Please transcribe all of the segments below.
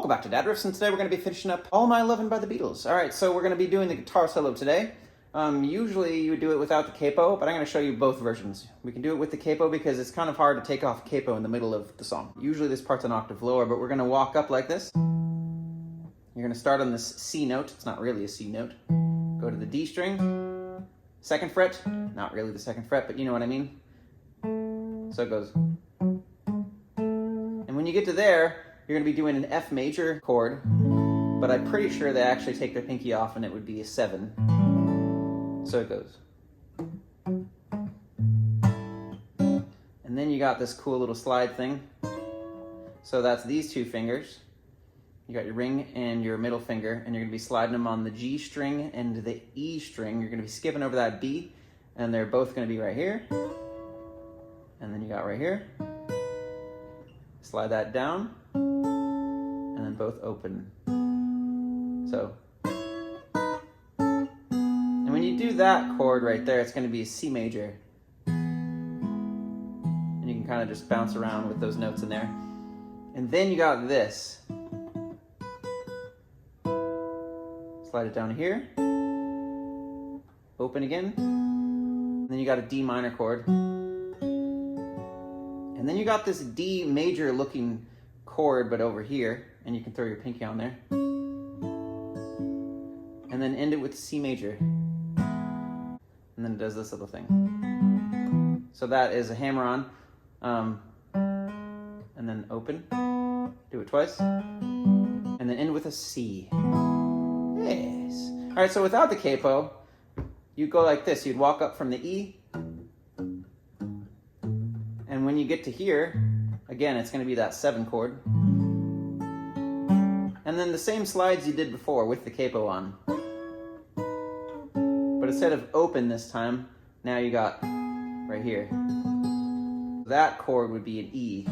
Welcome back to Dad Riffs, and today we're going to be finishing up All My Lovin' by the Beatles. Alright, so we're going to be doing the guitar solo today. Usually you would do it without the capo, but I'm going to show you both versions. We can do it with the capo because it's kind of hard to take off capo in the middle of the song. Usually this part's an octave lower, but we're going to walk up like this. You're going to start on this C note. It's not really a C note. Go to the D string, second fret. Not really the second fret, but you know what I mean. So it goes. And when you get to there, you're going to be doing an F major chord, but I'm pretty sure they actually take their pinky off and it would be a 7. So it goes. And then you got this cool little slide thing. So that's these two fingers. You got your ring and your middle finger, and you're going to be sliding them on the G string and the E string. You're going to be skipping over that B, and they're both going to be right here. And then you got right here. Slide that down, and then both open. So, and when you do that chord right there, it's going to be a C major. And you can kind of just bounce around with those notes in there. And then you got this. Slide it down here. Open again. And then you got a D minor chord. And then you got this D major looking chord, but over here, and you can throw your pinky on there. And then end it with C major. And then it does this little thing. So that is a hammer on. And then open. Do it twice. And then end with a C. Yes. All right, so without the capo, you go like this. You'd walk up from the E. And when you get to here, again, it's going to be that 7 chord. And then the same slides you did before with the capo on. But instead of open this time, now you got right here. That chord would be an E.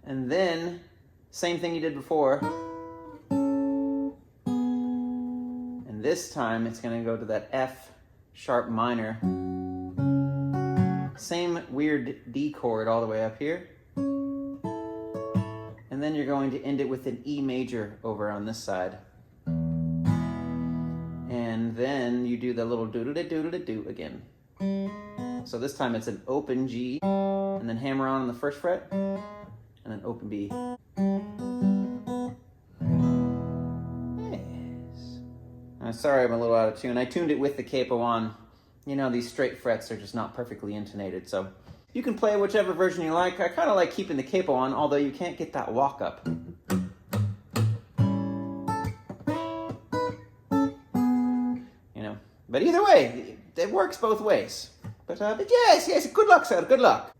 And then, same thing you did before. And this time, it's going to go to that F sharp minor. Same weird D chord all the way up here. And then you're going to end it with an E major over on this side. And then you do the little doodle-de-doodle-de-doo again. So this time it's an open G, and then hammer on the first fret, and then open B. Yes. I'm sorry I'm a little out of tune. I tuned it with the capo on. You know, these straight frets are just not perfectly intonated, so you can play whichever version you like. I kind of like keeping the capo on, although you can't get that walk up. You know, but either way, it works both ways. But yes, good luck, sir, good luck.